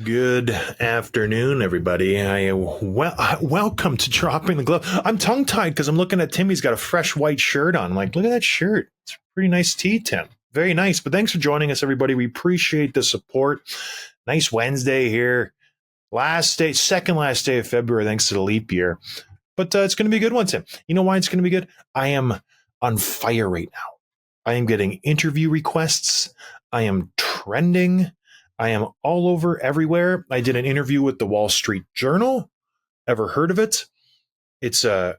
Good afternoon, everybody. Welcome to Dropping the Glove. I'm tongue-tied because I'm looking at Tim. He's got a fresh white shirt on. I'm like, look at that shirt. It's a pretty nice tee, Tim. Very nice. But thanks for joining us, everybody. We appreciate the support. Nice Wednesday here. Second last day of February, thanks to the leap year. But it's going to be a good one, Tim. You know why it's going to be good? I am on fire right now. I am getting interview requests. I am trending. I am all over everywhere. I did an interview with the Wall Street Journal. Ever heard of it? It's not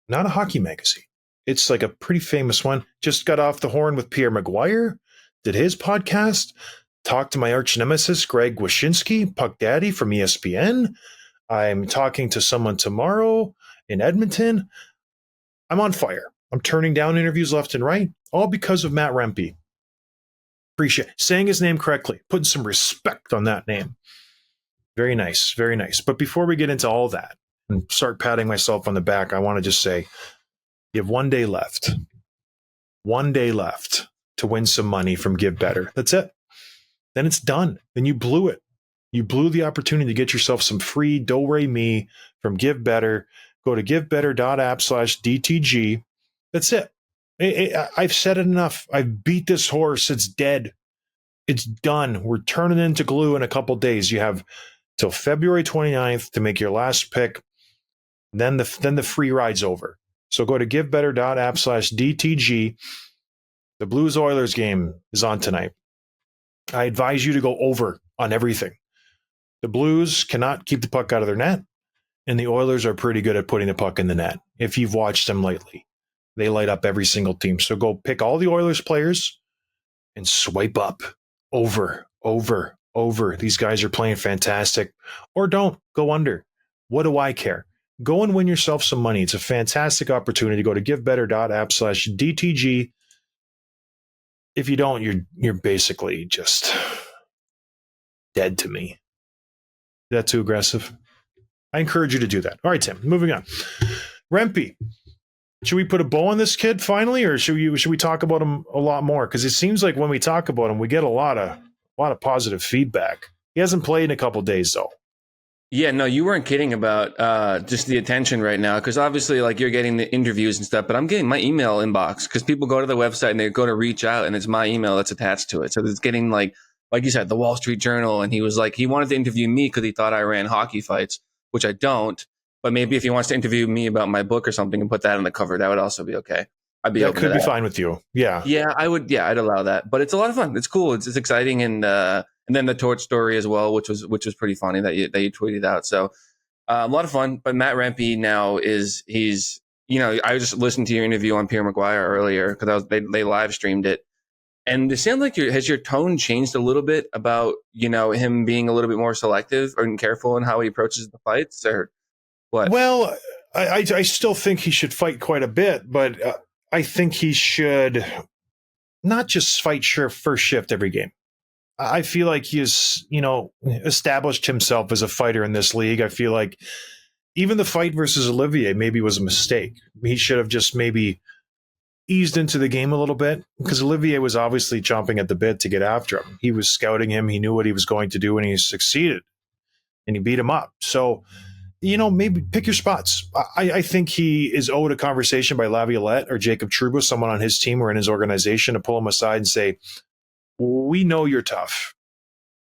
a hockey magazine. It's like a pretty famous one. Just got off the horn with Pierre Maguire. Did his podcast. Talked to my arch nemesis, Greg Wyshynski, Puck Daddy from ESPN. I'm talking to someone tomorrow in Edmonton. I'm on fire. I'm turning down interviews left and right, all because of Matt Rempe. Appreciate saying his name correctly, putting some respect on that name. Very nice, very nice. But before we get into all that and start patting myself on the back, I want to just say you have 1 day left. 1 day left to win some money from Give Bettor. That's it. Then it's done. Then you blew it. You blew the opportunity to get yourself some free Do-Re-Mi from Give Bettor. Go to givebettor.app/DTG. That's it. I've said it enough. I've beat this horse. It's dead. It's done. We're turning into glue in a couple days. You have till February 29th to make your last pick. Then the free ride's over. So go to givebettor.app/DTG. The Blues Oilers game is on tonight. I advise you to go over on everything. The Blues cannot keep the puck out of their net, and the Oilers are pretty good at putting the puck in the net. If you've watched them lately. They light up every single team. So go pick all the Oilers players and swipe up. Over. These guys are playing fantastic. Or don't. Go under. What do I care? Go and win yourself some money. It's a fantastic opportunity. Go to givebettor.app/DTG. If you don't, you're basically just dead to me. Is that too aggressive? I encourage you to do that. All right, Tim. Moving on. Rempe. Should we put a bow on this kid finally, or should we talk about him a lot more? Because it seems like when we talk about him, we get a lot of positive feedback. He hasn't played in a couple of days, though. Yeah, no, you weren't kidding about just the attention right now, because obviously, like, you're getting the interviews and stuff, but I'm getting my email inbox because people go to the website and they go to reach out, and it's my email that's attached to it. So it's getting like you said, the Wall Street Journal, and he was like, he wanted to interview me because he thought I ran hockey fights, which I don't. But maybe if he wants to interview me about my book or something and put that on the cover, that would also be okay. I'd be open to that. Could be fine with you. Yeah. Yeah, I would. Yeah, I'd allow that. But it's a lot of fun. It's cool. It's exciting, and then the torch story as well, which was pretty funny that you tweeted out. So a lot of fun. But Matt Rempe now he's I just listened to your interview on Pierre Maguire earlier because they live streamed it, and it sounds like has your tone changed a little bit about him being a little bit more selective and careful in how he approaches the fights, or what? Well, I still think he should fight quite a bit, but I think he should not just fight first shift every game. I feel like he has, established himself as a fighter in this league. I feel like even the fight versus Olivier maybe was a mistake. He should have just maybe eased into the game a little bit because Olivier was obviously chomping at the bit to get after him. He was scouting him. He knew what he was going to do, and he succeeded, and he beat him up. So, maybe pick your spots. I think he is owed a conversation by Laviolette or Jacob Trouba, someone on his team or in his organization, to pull him aside and say, we know you're tough.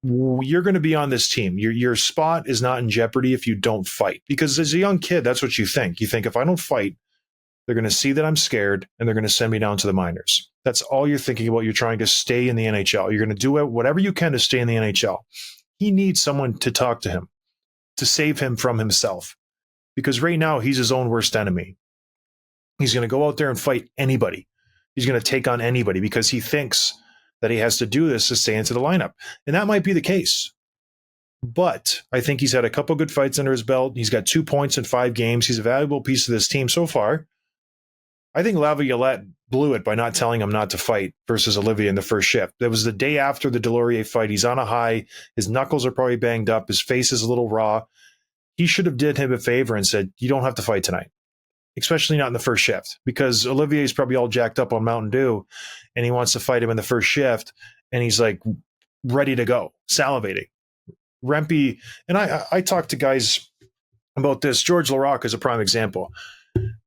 You're going to be on this team. Your spot is not in jeopardy if you don't fight. Because as a young kid, that's what you think. You think if I don't fight, they're going to see that I'm scared and they're going to send me down to the minors. That's all you're thinking about. You're trying to stay in the NHL. You're going to do whatever you can to stay in the NHL. He needs someone to talk to him, to save him from himself. Because right now, he's his own worst enemy. He's going to go out there and fight anybody. He's going to take on anybody because he thinks that he has to do this to stay into the lineup. And that might be the case. But I think he's had a couple good fights under his belt. He's got 2 points in 5 games. He's a valuable piece of this team so far. I think Laviolette blew it by not telling him not to fight versus Olivier in the first shift. That was the day after the Delorier fight. He's on a high. His knuckles are probably banged up. His face is a little raw. He should have did him a favor and said, you don't have to fight tonight, especially not in the first shift, because Olivier is probably all jacked up on Mountain Dew and he wants to fight him in the first shift. And he's like ready to go, salivating. Rempe, and I talked to guys about this. George Larocque is a prime example.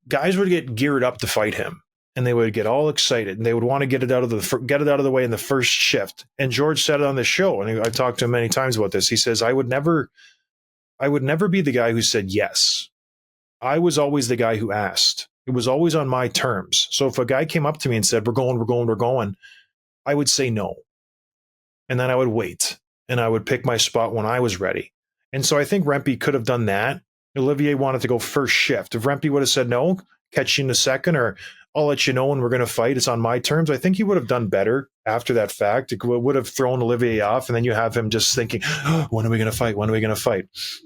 Guys would get geared up to fight him, and they would get all excited, and they would want to get it out of the way in the first shift. And George said it on the show, and I've talked to him many times about this. He says, I would never be the guy who said yes. I was always the guy who asked. It was always on my terms. So if a guy came up to me and said, we're going, I would say no. And then I would wait, and I would pick my spot when I was ready. And so I think Rempe could have done that. Olivier wanted to go first shift. If Rempe would have said no, catch you in a second, or I'll let you know when we're going to fight, it's on my terms, I think he would have done better after that fact. It would have thrown Olivier off, and then you have him just thinking, oh, when are we going to fight? When are we going to fight?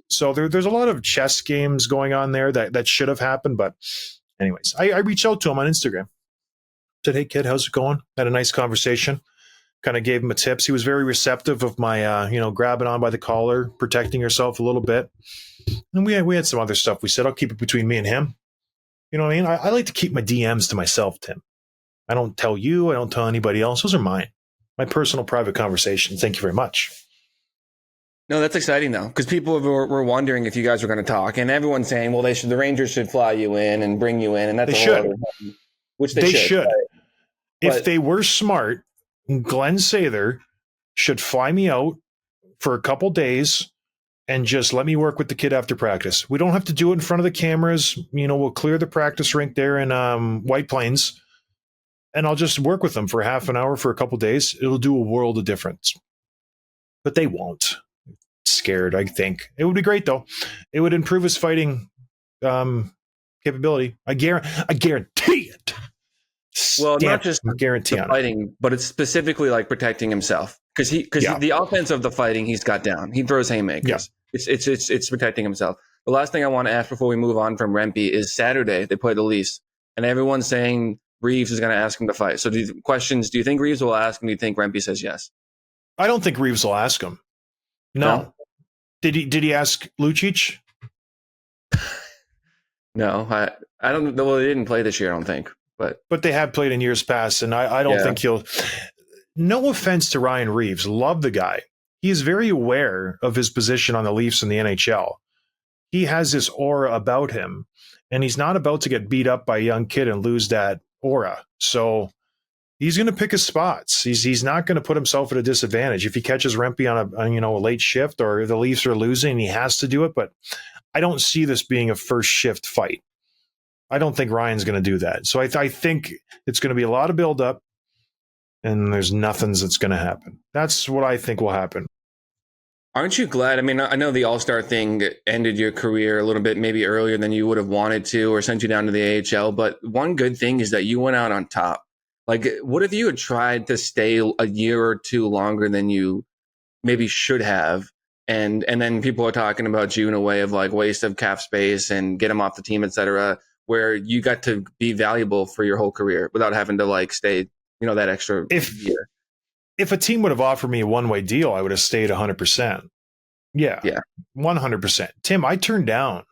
So there's a lot of chess games going on there that should have happened. But anyways, I reached out to him on Instagram. Said, hey, kid, how's it going? Had a nice conversation. Kind of gave him a tips. He was very receptive of my, grabbing on by the collar, protecting yourself a little bit. And we had some other stuff. We said, I'll keep it between me and him. You know what I mean? I like to keep my DMs to myself, Tim. I don't tell you. I don't tell anybody else. Those are mine. My personal private conversations. Thank you very much. No, that's exciting though, because people were wondering if you guys were going to talk, and everyone's saying, well, the Rangers should fly you in and bring you in, and that's they should. Which they should. If they were smart, Glenn Sather should fly me out for a couple days and just let me work with the kid after practice. We don't have to do it in front of the cameras. We'll clear the practice rink there in White Plains, and I'll just work with them for half an hour for a couple days. It'll do a world of difference. But they won't. Scared, I think. It would be great, though. It would improve his fighting capability. I guarantee it. Well, not just guarantee the fighting, but it's specifically like protecting himself, because the offense of the fighting he's got down. He throws haymakers. Yeah. It's protecting himself. The last thing I want to ask before we move on from Rempe is Saturday they play the Leafs, and everyone's saying Reaves is going to ask him to fight. So do you think Reaves will ask him? Do you think Rempe says yes? I don't think Reaves will ask him. No. Did he ask Lucic? No, I don't. Well, they didn't play this year, I don't think. But they have played in years past, and I don't think he'll. No offense to Ryan Reaves, love the guy. He is very aware of his position on the Leafs in the NHL. He has this aura about him, and he's not about to get beat up by a young kid and lose that aura. So he's going to pick his spots. He's not going to put himself at a disadvantage if he catches Rempe on a late shift, or the Leafs are losing. He has to do it, but I don't see this being a first shift fight. I don't think Ryan's going to do that. So I think it's going to be a lot of buildup, and there's nothing that's going to happen. That's what I think will happen. Aren't you glad? I mean, I know the All-Star thing ended your career a little bit maybe earlier than you would have wanted to, or sent you down to the AHL. But one good thing is that you went out on top. Like, what if you had tried to stay a year or two longer than you maybe should have? And then people are talking about you in a way of like waste of cap space and get him off the team, et cetera, where you got to be valuable for your whole career without having to like stay, that extra year. If a team would have offered me a one-way deal, I would have stayed 100%. Yeah. 100%. Tim, I turned down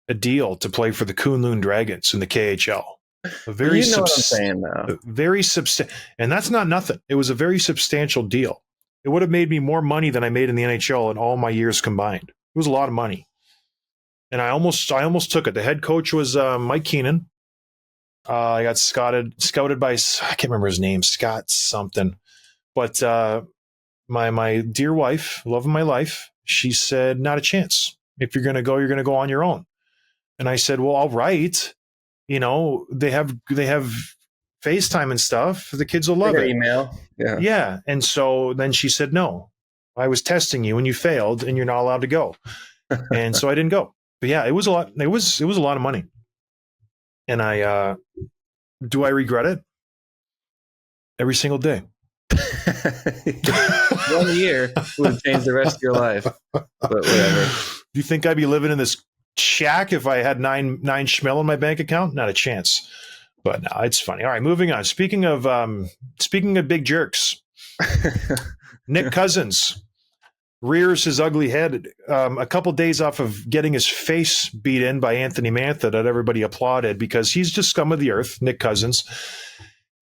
a deal to play for the Kunlun Dragons in the KHL. A very what I'm saying, though. Very and that's not nothing. It was a very substantial deal. It would have made me more money than I made in the NHL in all my years combined. It was a lot of money. And I almost took it. The head coach was Mike Keenan. I got scouted by, I can't remember his name, Scott something. But my dear wife, love of my life, she said, not a chance. If you're going to go, you're going to go on your own. And I said, well, all right. They have FaceTime and stuff. The kids will love it. Email. Yeah. Yeah. And so then she said, no, I was testing you and you failed and you're not allowed to go. And so I didn't go. But yeah, it was a lot. It was a lot of money. And do I regret it? Every single day. 1 year would have changed the rest of your life. But whatever. Do you think I'd be living in this shack if I had nine schmil in my bank account? Not a chance. But no, it's funny. All right, moving on. Speaking of big jerks, Nick Cousins rears his ugly head a couple days off of getting his face beat in by Anthony Mantha that everybody applauded because he's just scum of the earth, Nick Cousins.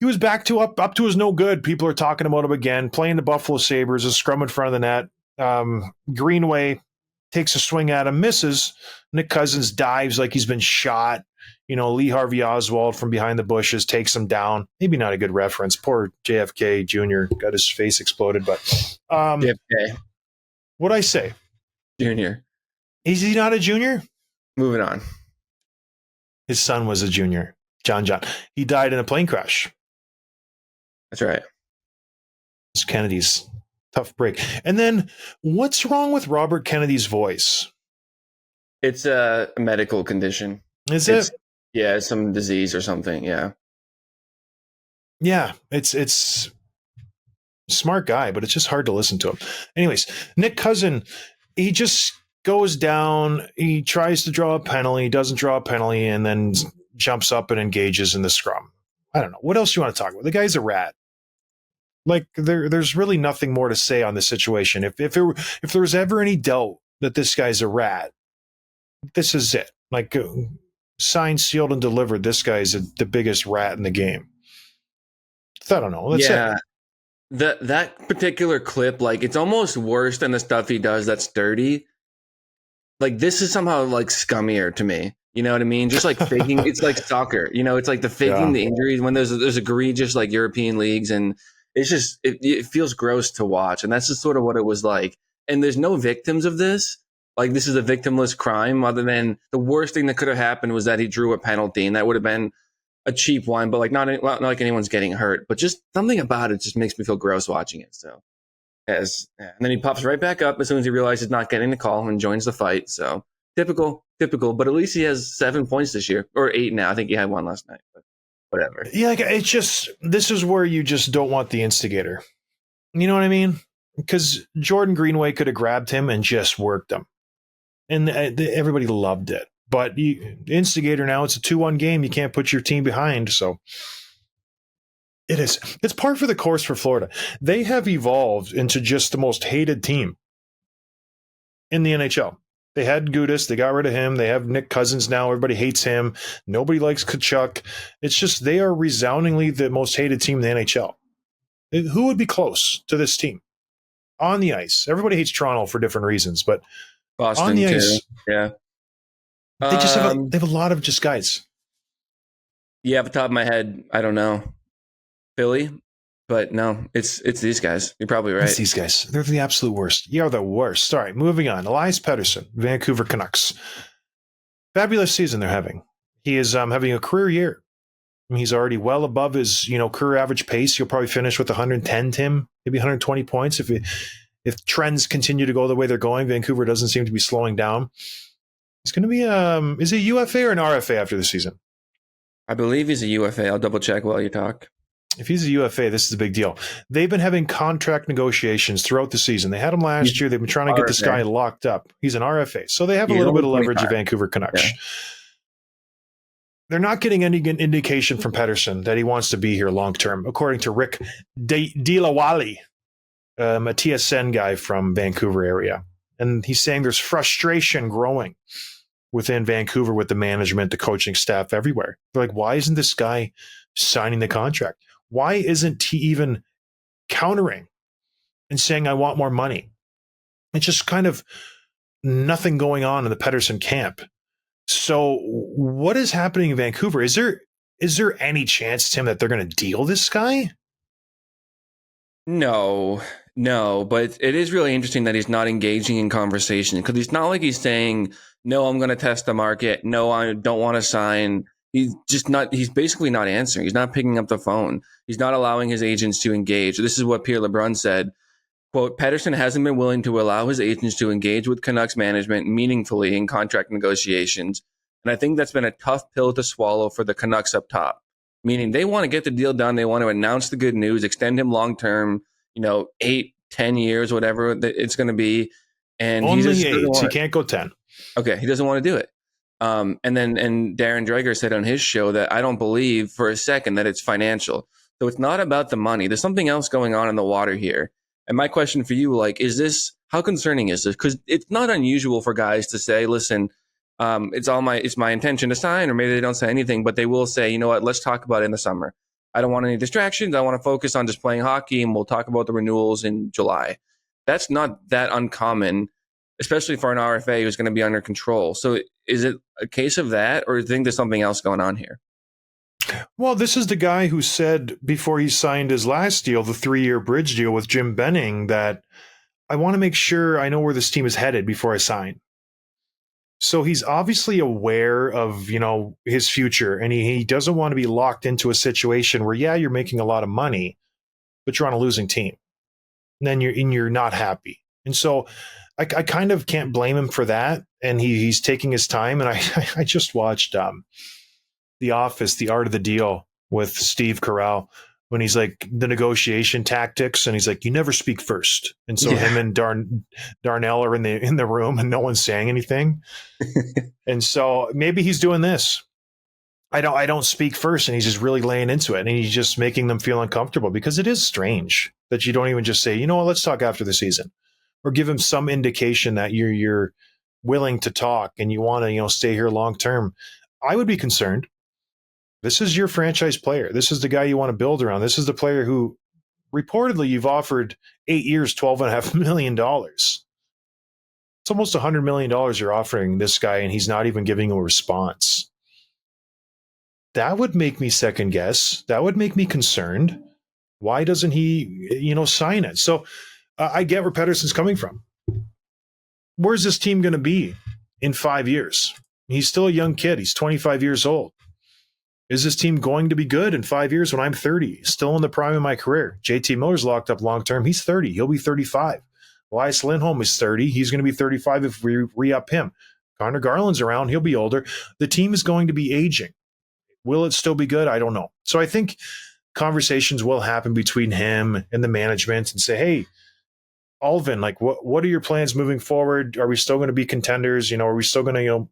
He was back to up to his no good. People are talking about him again, playing the Buffalo Sabres, a scrum in front of the net. Greenway takes a swing at him, misses. Nick Cousins dives like he's been shot. Lee Harvey Oswald from behind the bushes takes him down. Maybe not a good reference. Poor JFK Jr. got his face exploded. But JFK what'd I say? Junior. Is he not a junior? Moving on. His son was a junior. John. He died in a plane crash. That's right. It's Kennedy's tough break. And then what's wrong with Robert Kennedy's voice? It's a medical condition. Is it? Yeah, it's some disease or something. Yeah. Yeah, it's smart guy, but it's just hard to listen to him. Anyways, Nick Cousin, he just goes down. He tries to draw a penalty, doesn't draw a penalty, and then jumps up and engages in the scrum. I don't know. What else do you want to talk about? The guy's a rat. Like there's really nothing more to say on this situation. If there was ever any doubt that this guy's a rat, this is it. Like signed, sealed, and delivered. This guy's the biggest rat in the game. I don't know. That's it. That particular clip, like it's almost worse than the stuff he does that's dirty. Like this is somehow like scummier to me. You know what I mean? Just like faking. It's like soccer. It's like the faking the injuries when there's egregious like European leagues, and it's just it feels gross to watch. And that's just sort of what it was like. And there's no victims of this. Like this is a victimless crime, other than the worst thing that could have happened was that he drew a penalty, and that would have been a cheap one. But like not like anyone's getting hurt. But just something about it just makes me feel gross watching it. So, and then he pops right back up as soon as he realizes he's not getting the call and joins the fight. So typical. But at least he has 7 points this year, or 8 now. I think he had 1 last night. But whatever. Yeah, it's just this is where you just don't want the instigator. You know what I mean? Because Jordan Greenway could have grabbed him and just worked him. And everybody loved it. But the instigator now, it's a 2-1 game. You can't put your team behind. So it is. It's par for the course for Florida. They have evolved into just the most hated team in the NHL. They had Gudas. They got rid of him. They have Nick Cousins now. Everybody hates him. Nobody likes Tkachuk. It's just they are resoundingly the most hated team in the NHL. Who would be close to this team on the ice? Everybody hates Toronto for different reasons, but Boston on the too. ice, Yeah. they just have a lot of just guys. Yeah, off the top of my head, I don't know. Philly, but no, it's these guys. You're probably right. It's these guys. They're the absolute worst. You're the worst. All right, moving on. Elias Pettersson, Vancouver Canucks. Fabulous season they're having. He is having a career year. I mean, he's already well above his career average pace. He'll probably finish with 110, Tim, maybe 120 points if trends continue to go the way they're going. Vancouver doesn't seem to be slowing down. He's going to be is he a UFA or an RFA after the season? I believe he's a UFA. I'll double check while you talk. If he's a UFA, this is a big deal. They've been having contract negotiations throughout the season. They had him last year. They've been trying to get this guy locked up. He's an RFA. So they have a little bit of leverage at Vancouver Canucks. Yeah. They're not getting any indication from Pettersson that he wants to be here long term, according to Rick Dilawali, a TSN guy from Vancouver area. And he's saying there's frustration growing within Vancouver with the management, the coaching staff everywhere. They're like, why isn't this guy signing the contract? Why isn't he even countering and saying, I want more money? It's just kind of nothing going on in the Pettersson camp. So what is happening in Vancouver? Is there any chance, Tim, that they're going to deal this guy? No, but it is really interesting that he's not engaging in conversation, because it's not like he's saying, no, I'm going to test the market. No, I don't want to sign. He's basically not answering. He's not picking up the phone. He's not allowing his agents to engage. This is what Pierre LeBrun said. Quote, Pettersson hasn't been willing to allow his agents to engage with Canucks management meaningfully in contract negotiations. And I think that's been a tough pill to swallow for the Canucks up top, meaning they want to get the deal done. They want to announce the good news, extend him long-term, 8, 10 years, whatever it's going to be. And only 8. He can't go 10. Okay. He doesn't want to do it. And Darren Dreger said on his show that I don't believe for a second that it's financial. So it's not about the money. There's something else going on in the water here. And my question for you, how concerning is this? Because it's not unusual for guys to say, listen, it's my intention to sign, or maybe they don't say anything, but they will say, you know what, let's talk about it in the summer. I don't want any distractions. I want to focus on just playing hockey, and we'll talk about the renewals in July. that's not that uncommon, especially for an RFA who's going to be under control. So is it a case of that, or do you think there's something else going on here? Well, this is the guy who said before he signed his last deal, the 3-year bridge deal with Jim Benning, that I want to make sure I know where this team is headed before I sign. So he's obviously aware of, his future, and he doesn't want to be locked into a situation where, yeah, you're making a lot of money, but you're on a losing team. And then you're not happy. And so I kind of can't blame him for that. And he's taking his time. And I just watched The Office, The Art of the Deal with Steve Carell, when he's like the negotiation tactics, and he's like, you never speak first. And so him and Darnell are in the room and no one's saying anything. And so maybe he's doing this. I don't speak first, and he's just really laying into it, and he's just making them feel uncomfortable, because it is strange that you don't even just say, you know what, let's talk after the season, or give him some indication that you're willing to talk and you want to, stay here long term. I would be concerned. This is your franchise player. This is the guy you want to build around. This is the player who reportedly you've offered 8 years, $12.5 million. It's almost $100 million you're offering this guy, and he's not even giving a response. That would make me second guess. That would make me concerned. Why doesn't he, sign it? So I get where Pettersson's coming from. Where's this team going to be in 5 years? He's still a young kid. He's 25 years old. Is this team going to be good in 5 years when I'm 30, still in the prime of my career? JT Miller's locked up long term. He's 30. He'll be 35. Elias Lindholm is 30. He's going to be 35 if we re-up him. Connor Garland's around. He'll be older. The team is going to be aging. Will it still be good? I don't know. So I think conversations will happen between him and the management and say, hey, Alvin, like, what are your plans moving forward? Are we still going to be contenders? Are we still going to,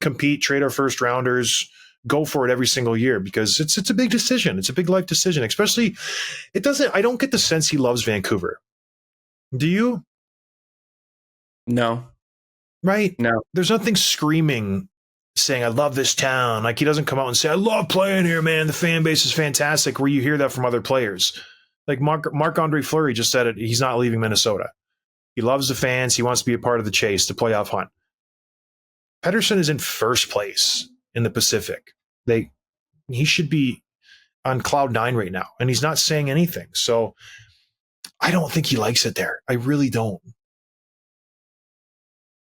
compete, trade our first rounders, go for it every single year? Because it's a big decision. It's a big life decision, especially I don't get the sense he loves Vancouver. Do you? No. Right? No. There's nothing screaming saying, I love this town. Like, he doesn't come out and say, I love playing here, man. The fan base is fantastic, where you hear that from other players. Like Marc-Andre Fleury just said it. He's not leaving Minnesota. He loves the fans. He wants to be a part of the chase, the playoff hunt. Pettersson is in first place in the Pacific. He should be on cloud 9 right now, and he's not saying anything. So I don't think he likes it there. I really don't.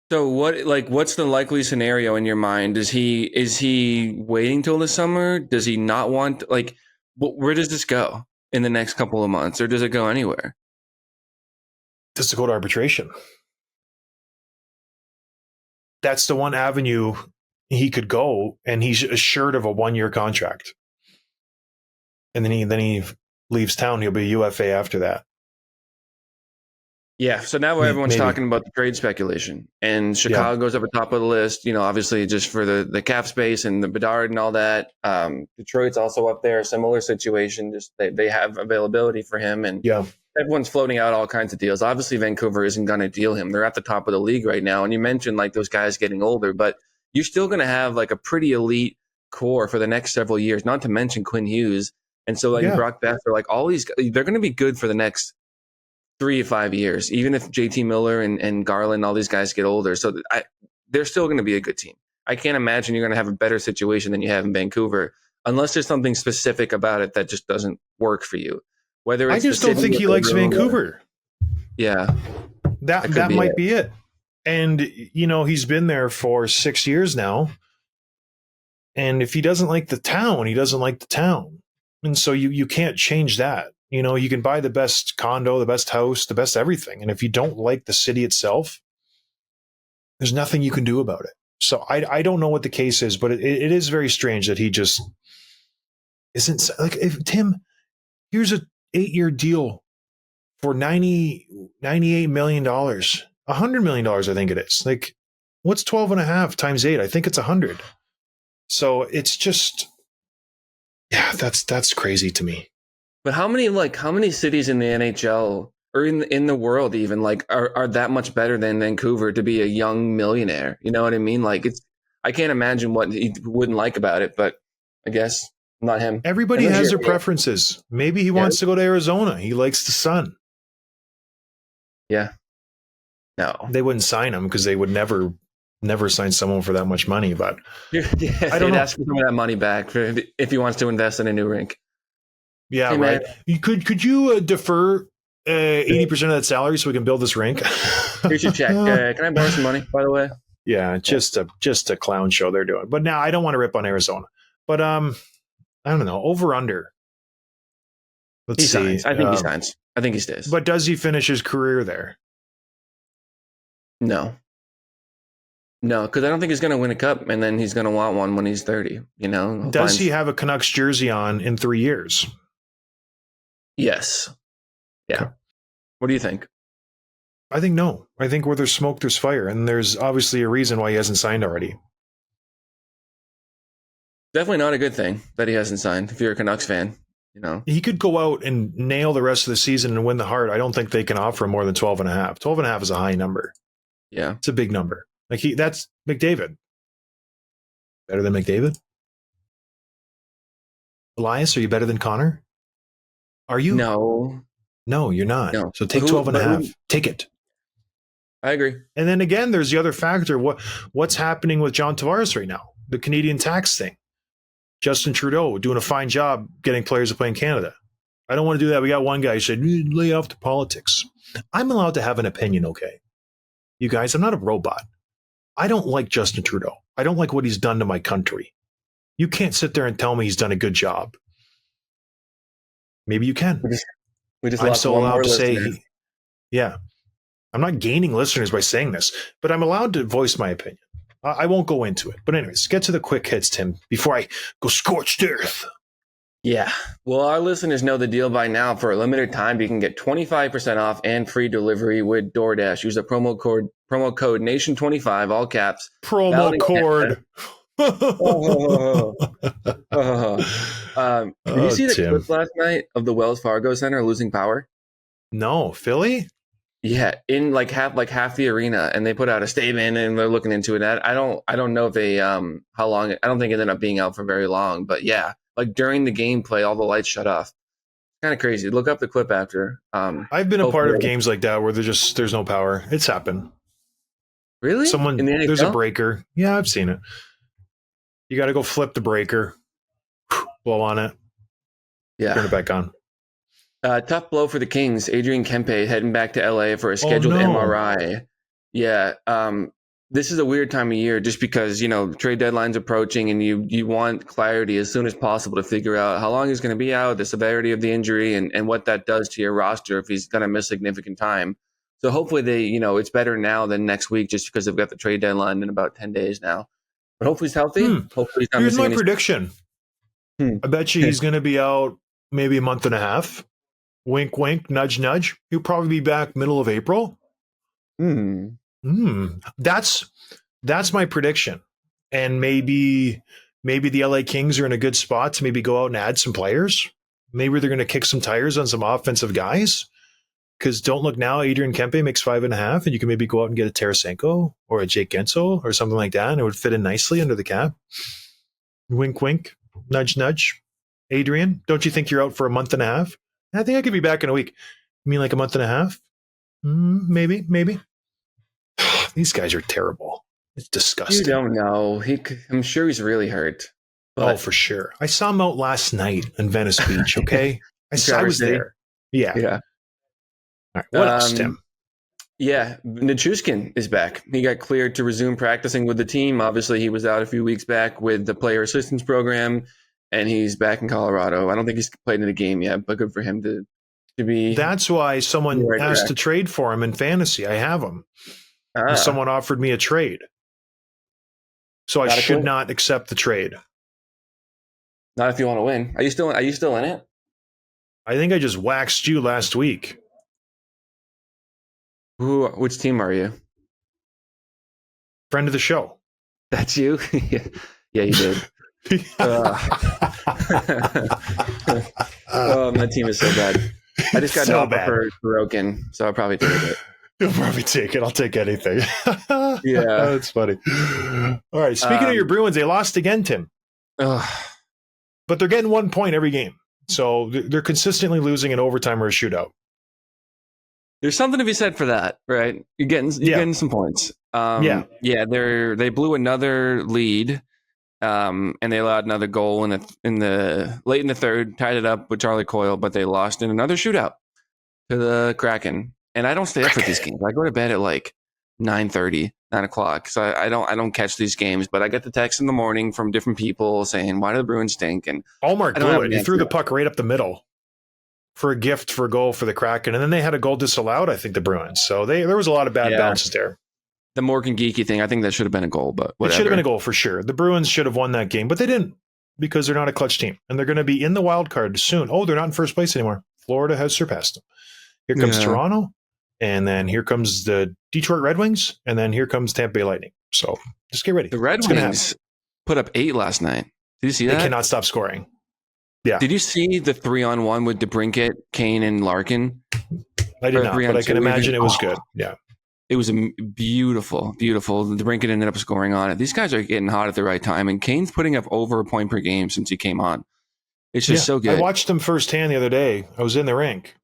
So what's the likely scenario in your mind? Is he waiting till the summer? Does he not want, where does this go in the next couple of months, or does it go anywhere? Does it go to arbitration? That's the one avenue he could go, and he's assured of a 1-year contract. And then he leaves town. He'll be a UFA after that. Yeah, so now everyone's talking about the trade speculation, and Chicago's up at top of the list, obviously just for the cap space and the Bedard and all that. Detroit's also up there, similar situation, just they have availability for him, and everyone's floating out all kinds of deals. Obviously, Vancouver isn't going to deal him. They're at the top of the league right now, and you mentioned those guys getting older, but you're still going to have a pretty elite core for the next several years, not to mention Quinn Hughes. And so Brock Besser, all these, they're going to be good for the next 3 to 5 years, even if JT Miller and Garland, all these guys get older. So they're still going to be a good team. I can't imagine you're going to have a better situation than you have in Vancouver, unless there's something specific about it that just doesn't work for you. Whether it's I just don't think he likes Vancouver. Yeah. That might be it. And, he's been there for 6 years now. And if he doesn't like the town, he doesn't like the town. And so you can't change that. You can buy the best condo, the best house, the best everything. And if you don't like the city itself, there's nothing you can do about it. So I don't know what the case is, but it is very strange that he just isn't Tim, here's a 8-year deal for $98 million, $100 million. I think it is. What's 12.5 times 8? I think it's 100. So it's just, that's crazy to me. But how many cities in the NHL or in the world even are that much better than Vancouver to be a young millionaire? You know what I mean? I can't imagine what he wouldn't like about it, but I guess not him. Everybody has their preferences. Maybe he wants to go to Arizona. He likes the sun. Yeah. No. They wouldn't sign him because they would never sign someone for that much money. But Yeah, I don't they'd know. ask for some of that money back if he wants to invest in a new rink. Yeah, Hey, right. man. Could you defer 80% of that salary so we can build this rink? Here's your check. Can I borrow some money, by the way? Yeah, just a clown show they're doing. But now I don't want to rip on Arizona. But I don't know. Over under. Let's He see. signs. I think he signs. I think he stays. But does he finish his career there? No, because I don't think he's going to win a cup, and then he's going to want one when he's 30. Does he have a Canucks jersey on in 3 years? Yes. Yeah. Okay. What do you think? I think no. I think where there's smoke, there's fire, and there's obviously a reason why he hasn't signed already. Definitely not a good thing that he hasn't signed. If you're a Canucks fan, he could go out and nail the rest of the season and win the Hart. I don't think they can offer him more than 12.5. 12.5 is a high number. Yeah, it's a big number. That's McDavid. Better than McDavid? Elias, are you better than Connor? Are you? No, you're not. No. So take 12.5. Take it. I agree. And then again, there's the other factor. What's happening with John Tavares right now? The Canadian tax thing. Justin Trudeau doing a fine job getting players to play in Canada. I don't want to do that. We got one guy who said, lay off the politics. I'm allowed to have an opinion, okay? You guys, I'm not a robot. I don't like Justin Trudeau. I don't like what he's done to my country. You can't sit there and tell me he's done a good job. Maybe you can. We just I'm still allowed to say, yeah. I'm not gaining listeners by saying this, but I'm allowed to voice my opinion. I won't go into it. But anyways, get to the quick hits, Tim, before I go scorched earth. Yeah. Well, our listeners know the deal by now. For a limited time, you can get 25% off and free delivery with DoorDash. Use the promo code NATION25, all caps. Promo code. Did you see the clip last night of the Wells Fargo Center losing power? No, Philly? Yeah, in like half the arena, and they put out a statement and they're looking into it. I don't know if they how long. I don't think it ended up being out for very long, but yeah, like during the gameplay, all the lights shut off. Kind of crazy. Look up the clip after. I've been a part of games like that where there's no power. It's happened. Really? In the NHL? There's a breaker. Yeah, I've seen it. You got to go flip the breaker, blow on it, turn it back on. Tough blow for the Kings. Adrian Kempe heading back to LA for a scheduled MRI. Yeah. This is a weird time of year just because, trade deadline's approaching and you want clarity as soon as possible to figure out how long he's going to be out, the severity of the injury, and what that does to your roster if he's going to miss significant time. So hopefully it's better now than next week just because they've got the trade deadline in about 10 days now. But hopefully he's healthy. Hopefully he's not Here's my prediction. I bet you he's going to be out maybe a month and a half. Wink, wink, nudge, nudge. He'll probably be back middle of April. That's my prediction. And maybe the LA Kings are in a good spot to maybe go out and add some players. Maybe they're going to kick some tires on some offensive guys. Because don't look now, Adrian Kempe makes 5.5, and you can maybe go out and get a Tarasenko or a Jake Guentzel or something like that, and it would fit in nicely under the cap. Wink, wink, nudge, nudge. Adrian, don't you think you're out for a month and a half? I think I could be back in a week. You mean like a month and a half? Maybe. These guys are terrible. It's disgusting. You don't know. I'm sure he's really hurt. Oh, for sure. I saw him out last night in Venice Beach, okay? I was there. Yeah. All right. What else, Tim? Yeah, Nichuskin is back. He got cleared to resume practicing with the team. Obviously, he was out a few weeks back with the player assistance program, and he's back in Colorado. I don't think he's played in a game yet, but good for him to be. That's why someone asked to trade for him in fantasy. I have him. Someone offered me a trade. So I should not accept the trade. Not if you want to win. Are you still in it? I think I just waxed you last week. Which team are you? Friend of the show. That's you? Yeah, you did. My team is so bad. I just got so an offer for Sorokin, so I'll probably take it. You'll probably take it. I'll take anything. Yeah. That's funny. All right. Speaking of your Bruins, they lost again, Tim. But they're getting 1 point every game. So they're consistently losing in overtime or a shootout. There's something to be said for that, right? You're getting some points. They blew another lead, and they allowed another goal in the late in the third, tied it up with Charlie Coyle, but they lost in another shootout to the Kraken. And I don't stay up for these games. I go to bed at like 9:30, 9 o'clock. So I don't catch these games, but I get the text in the morning from different people saying, "Why do the Bruins stink?" And Allmark blew it. He threw the puck right up the middle for a gift for a goal for the Kraken, and then they had a goal disallowed, I think, the Bruins. So there was a lot of bad bounces there. The Morgan Geeky thing, I think that should have been a goal, but whatever. It should have been a goal for sure. The Bruins should have won that game, but they didn't because they're not a clutch team, and they're going to be in the wild card soon. Oh, they're not in first place anymore. Florida has surpassed them. Here comes Toronto, and then here comes the Detroit Red Wings, and then here comes Tampa Bay Lightning. So just get ready. The Red Wings put up 8 last night. Did you see that? They cannot stop scoring. Yeah. Did you see the 3-on-1 with DeBrincat, Kane, and Larkin? I did not, but I can imagine it was good. Yeah. It was beautiful. DeBrincat ended up scoring on it. These guys are getting hot at the right time, and Kane's putting up over a point per game since he came on. It's just so good. I watched them firsthand the other day. I was in the rink.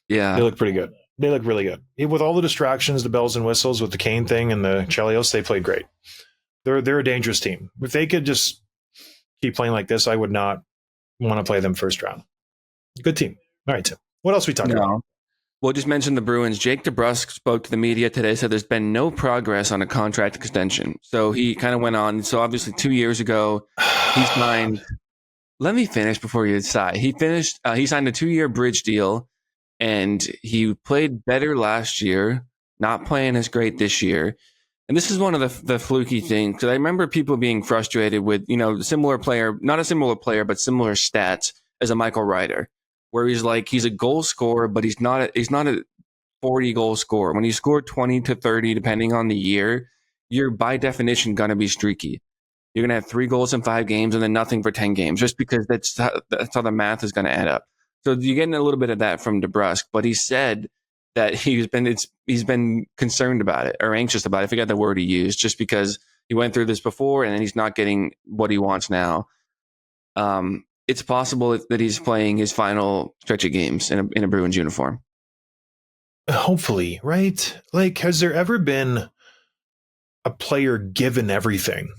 Yeah. They look pretty good. They look really good. With all the distractions, the bells and whistles with the Kane thing and the Chelios, they played great. They're a dangerous team. If they could just keep playing like this, I would not want to play them first round. Good team. All right, Tim. What else are we talking about? Well, just mention the Bruins. Jake DeBrusk spoke to the media today, said there's been no progress on a contract extension. So he kind of went on. So obviously 2 years ago, he signed. Let me finish before you decide. He signed a 2-year bridge deal, and he played better last year, not playing as great this year. And this is one of the fluky things, because I remember people being frustrated with, similar player, not a similar player, but similar stats as a Michael Ryder, where he's a goal scorer, but he's not a 40 goal scorer. When you score 20 to 30, depending on the year, you're by definition going to be streaky. You're going to have 3 goals in 5 games and then nothing for 10 games, just because that's how the math is going to add up. So you're getting a little bit of that from DeBrusk, but he said that he's been concerned about it or anxious about it. I forget the word he used, just because he went through this before and then he's not getting what he wants now. It's possible that he's playing his final stretch of games in a Bruins uniform. Hopefully, right? Like, has there ever been a player given everything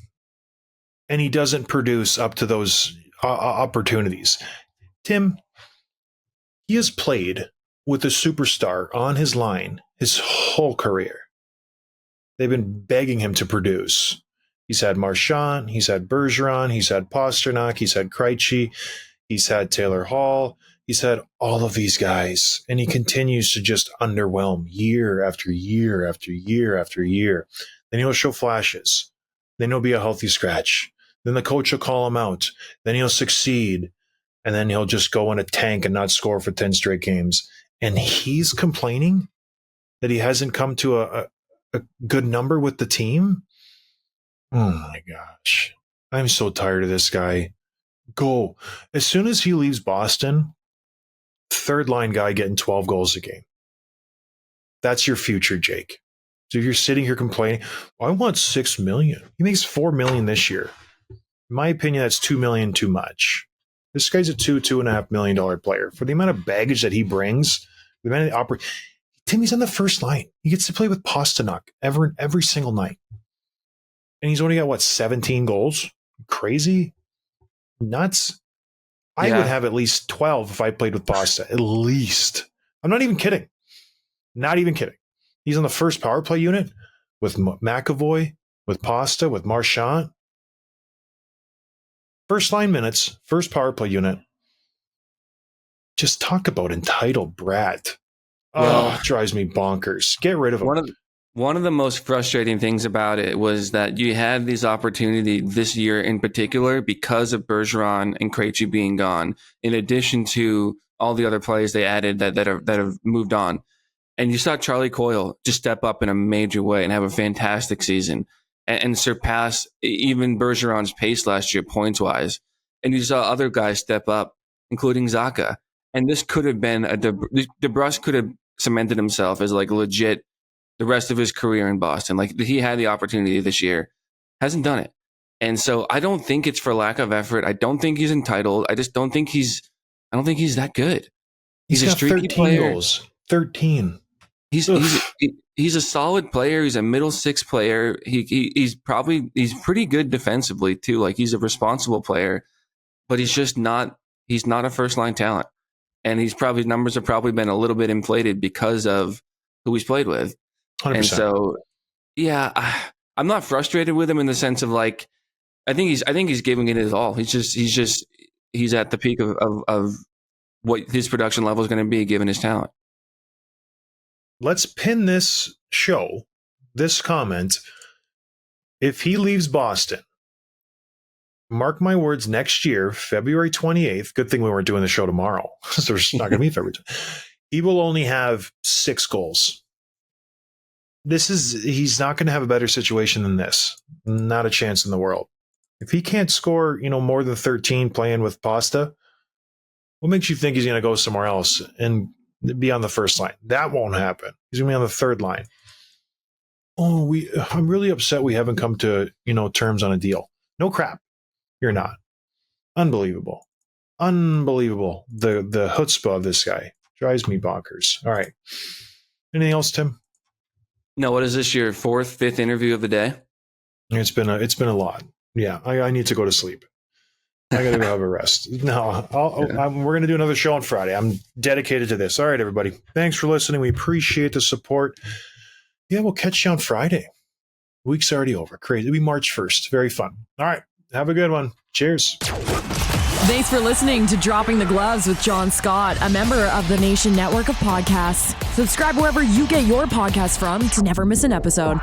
and he doesn't produce up to those opportunities? Tim, he has played with a superstar on his line his whole career. They've been begging him to produce. He's had Marchand, he's had Bergeron, he's had Pasternak, he's had Krejci, he's had Taylor Hall, he's had all of these guys, and he continues to just underwhelm year after year after year after year. Then he'll show flashes. Then he'll be a healthy scratch. Then the coach will call him out. Then he'll succeed. And then he'll just go in a tank and not score for 10 straight games. And he's complaining that he hasn't come to a good number with the team. Oh my gosh. I'm so tired of this guy. Go. As soon as he leaves Boston, third line guy getting 12 goals a game. That's your future, Jake. So if you're sitting here complaining, I want $6 million. He makes $4 million this year. In my opinion, that's $2 million too much. This guy's a $2.5 million player. For the amount of baggage that he brings, the amount of Timmy's on the first line. He gets to play with Pasternak every single night. And he's only got, 17 goals? Crazy? Nuts? I would have at least 12 if I played with Pasta. At least. I'm not even kidding. Not even kidding. He's on the first power play unit with McAvoy, with Pasta, with Marchand. First line minutes, first power play unit. Just talk about entitled brat. Oh, it drives me bonkers. Get rid of him. One of the most frustrating things about it was that you had these opportunities this year in particular because of Bergeron and Krejci being gone, in addition to all the other players they added that have moved on. And you saw Charlie Coyle just step up in a major way and have a fantastic season and surpass even Bergeron's pace last year points-wise. And you saw other guys step up, including Zacha. And this could have been DeBrusk could have cemented himself as like legit the rest of his career in Boston. Like, he had the opportunity this year, hasn't done it. And so I don't think it's for lack of effort. I don't think he's entitled. I don't think he's that good. He's got 13 goals. 13. He's a solid player. He's a middle six player. He's pretty good defensively too. Like he's a responsible player, but he's not a first line talent. And his numbers have probably been a little bit inflated because of who he's played with. 100%. And so, yeah, I'm not frustrated with him in the sense of like, I think he's giving it his all. He's at the peak of what his production level is going to be given his talent. Let's pin this comment. If he leaves Boston, mark my words, next year, February 28th, good thing we weren't doing the show tomorrow. So there's not going to be February. He will only have 6 goals. He's not going to have a better situation than this. Not a chance in the world. If he can't score, more than 13 playing with Pasta, what makes you think he's going to go somewhere else and be on the first line? That won't happen. He's going to be on the third line. I'm really upset we haven't come to, terms on a deal. No crap. You're not. Unbelievable. The chutzpah of this guy drives me bonkers. All right. Anything else, Tim? No. What is this, your 4th, 5th interview of the day? It's been a lot. Yeah. I need to go to sleep. I got to go have a rest. No, we're going to do another show on Friday. I'm dedicated to this. All right, everybody. Thanks for listening. We appreciate the support. Yeah, we'll catch you on Friday. Week's already over. Crazy. It'll be March 1st. Very fun. All right. Have a good one. Cheers. Thanks for listening to Dropping the Gloves with John Scott, a member of the Nation Network of Podcasts. Subscribe wherever you get your podcasts from to never miss an episode.